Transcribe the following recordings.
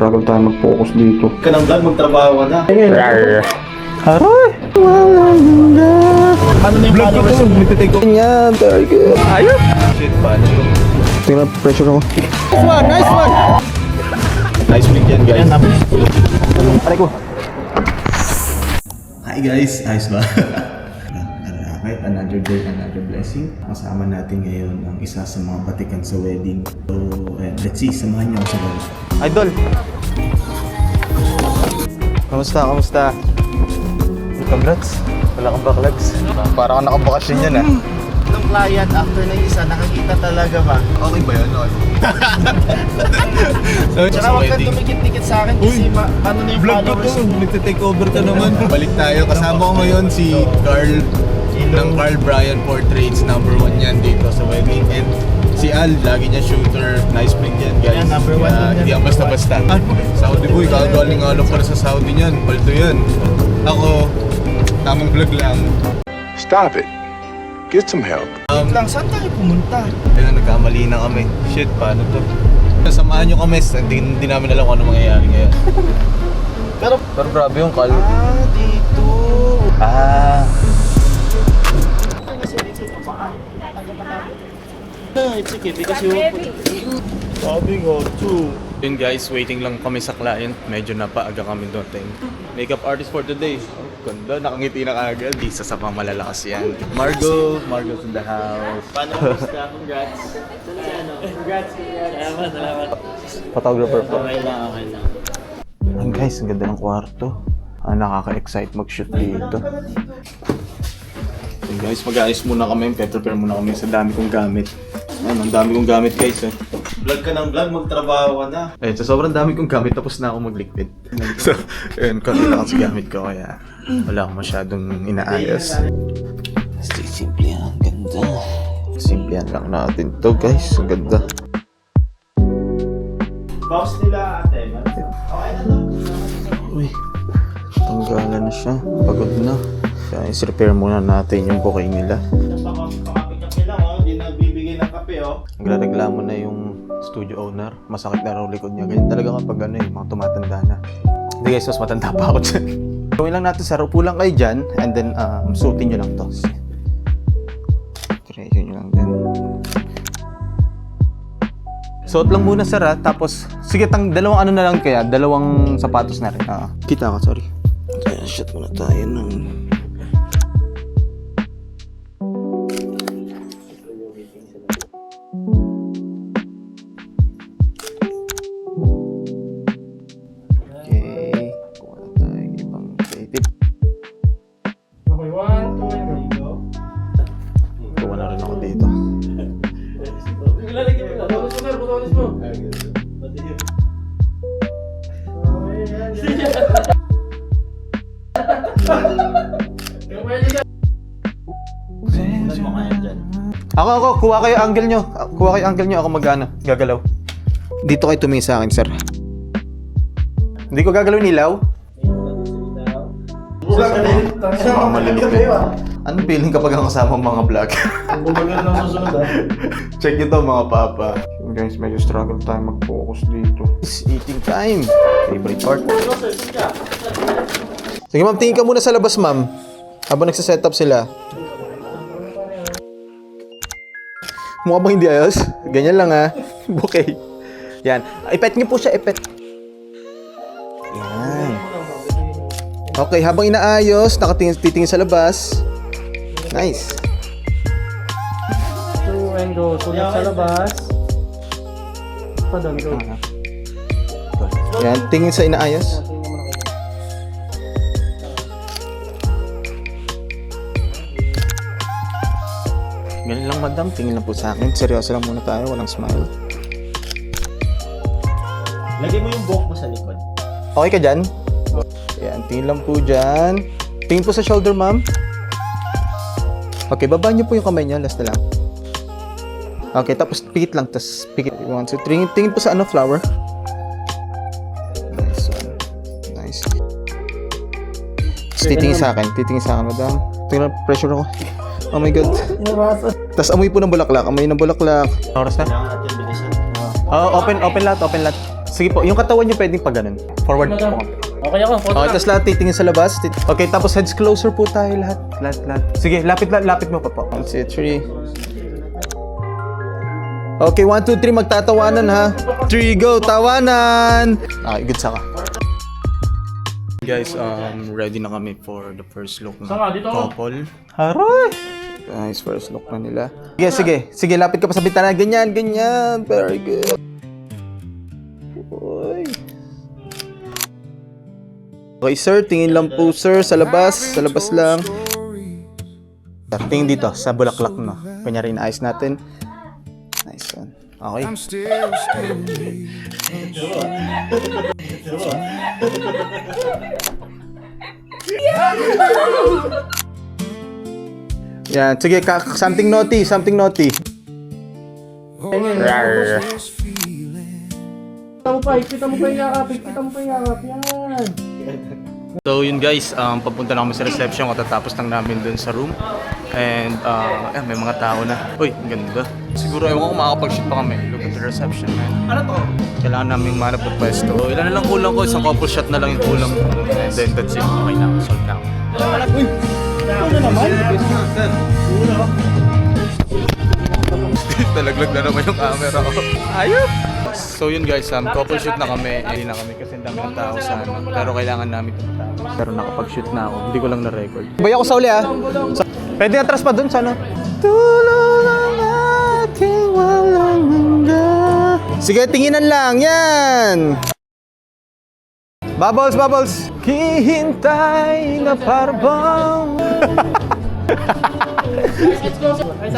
struggle tayo mag-focus dito. Ka ng vlog, magtrabaho ka na. Aray! Paano na yung followers mo? Nagtitake off. Yan, very good. Ayun! Shit, paano to? Tingnan, pressure ako. Nice one! Nice one! Nice week yan, guys. Aray ko. Hi guys! Ayos ba? Alright, another day, another blessing. Kasama natin ngayon ang isa sa mga batikan sa wedding. So, let's see, samahan niyo ako sa vlog. Idol! Kamusta? Congrats. Wala kang backlogs. Parang ka nakabakasyon yan ah. Nung client, after ng isa, nakakita talaga ba? Okay ba yun? Tsaka huwag kang tumikit-tikit sa akin kasi paano na yung followers mo? Nagtitake over ka naman. Balik tayo. Kasama ko ngayon si Carl ng Carl Bryan Portraits. Number 1 yan dito sa wedding. And si Al, lagi niya shooter. Nice print yan, guys. Yeah, number 1 yan. Hindi yan basta-basta. Saudi boy, kagaling nga lang para sa Saudi niyan. Paldo yan. Ako, tamang vlog lang. Stop it. Get some help. Lang, saan tayo pumunta? Kaya nagkamali na kami. Shit, paano to? Samahan nyo kami. Hindi namin alam kung ano mangyayari ngayon. Pero grabe yung Carl. dito. It's okay because you sabi nga, too. Yun guys, waiting lang kami sa client. Medyo napaaga kami doon. Makeup artist for today. Oh, ganda, nakangiti na kagad. Isa sa mga malalakas yan. Margo's in the house. Paano mo gusto? Congrats. Congrats. Salamat. Photographer po. Okay lang. Ayun guys, ang ganda ng kwarto. Nakaka-excite mag-shoot dito. So guys, mag-aayos muna kami. Prepare muna kami sa dami kong gamit. Ayun, ang dami kong gamit guys. Vlog ka ng vlog, magtrabaho ka na. Ayun, sa sobrang dami kong gamit, tapos na ako magligpit. So, ayun, konti lang sa gamit ko. Kaya wala akong masyadong inaayos. Simple yan, ganda. Simple yan lang natin to guys, ang ganda. Box nila ate. Okay na to. Uy, tanggalan na siya, pagod na. Kaya is-repair muna natin yung bouquet nila. Pakapikape lang hindi nagbibigay ng kape Nagrereklamo na yung studio owner. Masakit na raw likod niya. Ganyan talaga kapag mga tumatanda na. Hindi guys, mas matanda pa ako dyan. Gawin lang natin, sir. Upo lang kayo dyan. And then, suotin nyo lang to. Try nyo lang din. Suot lang muna, sir, ha? Tapos, sige, dalawang ano na lang kaya. Dalawang sapatos na rin. Kita ka, sorry. Kaya, shot muna tayo ng... Ako, kuha kayo angle nyo. Ako gagalaw. Dito kayo tumingin sa akin, sir. Hindi ko gagalaw yung ilaw. Mga malilipit. Anong feeling kapag ang kasama ang mga vlog? Check nyo to mga papa. Guys, medyo struggle tayo mag-focus dito. It's eating time. Favorite part. Sige ma'am, tingin ka muna sa labas ma'am. Habang nagsaset-up sila. Mukha bang hindi ayos? Ganyan lang ha. Okay. Yan. Ipet niyo po siya, ipet. Yan. Okay, habang inaayos, titingin sa labas. Nice. So, and go. Sulat sa labas. Padang go. Yan, tingin sa inaayos. Ganun lang madam, tingin lang po sa akin. Seryoso lang muna tayo, walang smile. Lagay mo yung buhok mo sa likod. Okay ka dyan? Yan, tingin lang po dyan. Tingin po sa shoulder, ma'am. Okay, baba niyo po yung kamay niya, last na lang. Okay, tapos pikit lang, tapos pikit. 1, 2, 3. Tingin po sa flower. Nice one. Nice. Tapos titingin sa akin, madam. Tingnan, pressure ako. Oh my God. Tapos amoy po ng bulaklak. Amoy ng bulaklak. Oras na? Kailangan natin bilisan. Open lahat. Sige po, yung katawan nyo pwedeng pa ganun. Forward po. Okay ako, photo Okay, tapos lahat titingin sa labas. Okay, tapos heads closer po tayo lahat. Lahat. Sige, lapit mo pa po. 1, 2, 3. Okay, 1, 2, 3, magtatawanan ha. 3, go, tawanan! Okay, good saka. Guys, ready na kami for the first look ng couple. Haroy! Guys, first look na nila. Sige, lapit ka pa sa bitana. Ganyan. Very good. Uy. Okay, sir. Tingin lang po, sir. Sa labas lang. Tingin dito, sa bulaklak, no? Kunyari, inaayos natin. Nice one. Okay. Yan, sige, something naughty. Rar. Kita mo pa yung yakap, yan. So yun guys, papunta na kami sa reception katatapos lang namin dun sa room. And may mga tao na. Uy, ang ganda. Siguro ewan ko kung makakapag-shoot pa kami. Look at the reception, man. Ano to? Kailangan namin manap ng pwesto. So, ilan na lang kulang ko? Isang couple shot na lang yung kulang ko. And then that's it. Okay na, solved na ako. Uy! Ano naman? Talaglag na naman yung camera ko. Ayop! So yun guys, couple shoot na kami. Hindi na kami kasi ang dami ng tao sa ano. Pero kailangan namin ito matapos. Pero nakapag-shoot na ako. Hindi ko lang na-record. Bay ako sa uli ah. Pwede atras pa dun sa ano? Tulungan natin walang hangga. Sige, tinginan lang. Yan! Bubbles! Hihintay na parbang.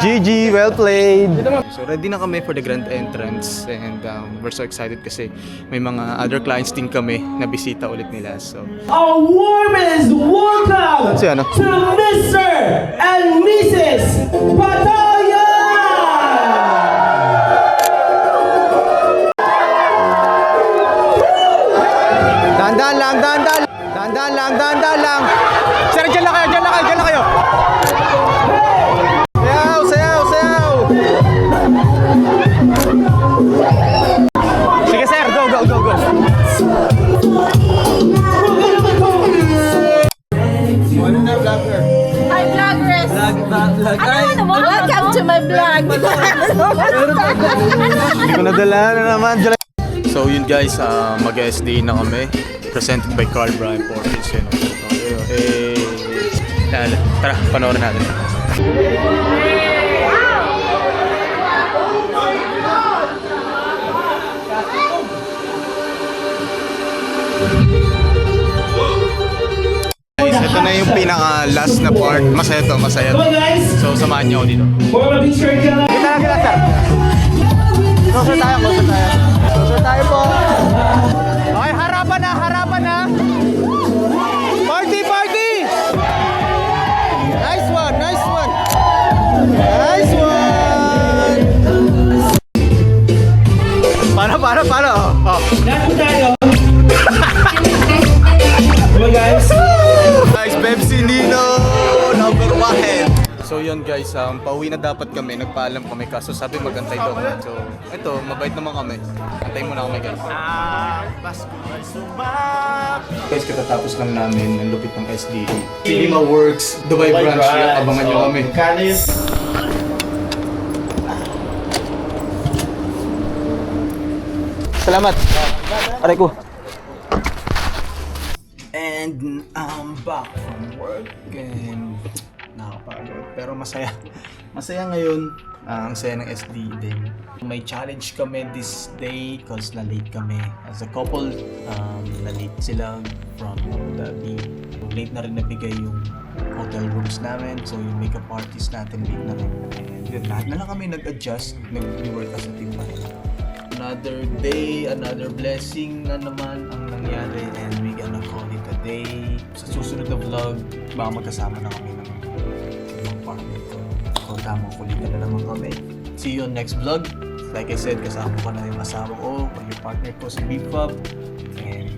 GG, well played. So ready na kami for the grand entrance and we're so excited kasi may mga other clients din kami na bisita ulit nila. So A warmest welcome si ano? to Mr. and Mrs. Batalya! Dahan-dahan lang. Sir, dyan lang kayo. Sayaw. Sige sir, go. Hi, vloggers! Welcome to my vlog! Hindi ko nadala na naman. So yun guys, mag-SD na kami. Presented by Carl Bryan Portraits. Tara, panoorin natin. Guys, ito na yung pinaka-last na part. Masaya to. So, samahan niyo ako dito. Kita sir. Closer tayo po. Okay, harapan na. Party! Nice one. Paano? Oh. Guys, Pepsi Nino, number 1. So yun guys, pauwi na dapat kami, nagpaalam kami kaso sabi magantay daw kami. So ito, mabait naman kami. Antayin muna kami guys. Guys, katatapos lang namin ang lupit ng SDA. Cinema Works, Dubai branch, abangan nyo kami. Salamat. Aray ko. And I'm back from work and nakapagod. Pero masaya. Masaya ngayon. Ang saya ng SD din. May challenge kami this day because na-late kami. As a couple, na-late sila from Abu Dhabi. Late na rin nabigay yung hotel rooms namin. So yung makeup artist natin late na rin. And yun, lahat na lang kami nag-adjust. Nag-work as a team pa rin. Another day, another blessing na naman ang nangyari and we gonna call it a day. Sa susunod na vlog, baka magkasama na kami ng partner ko. So tamang kulitan na naman kami. See you on next vlog. Like I said, kasama ko na yung asawa ko, yung partner ko si Big Pop. And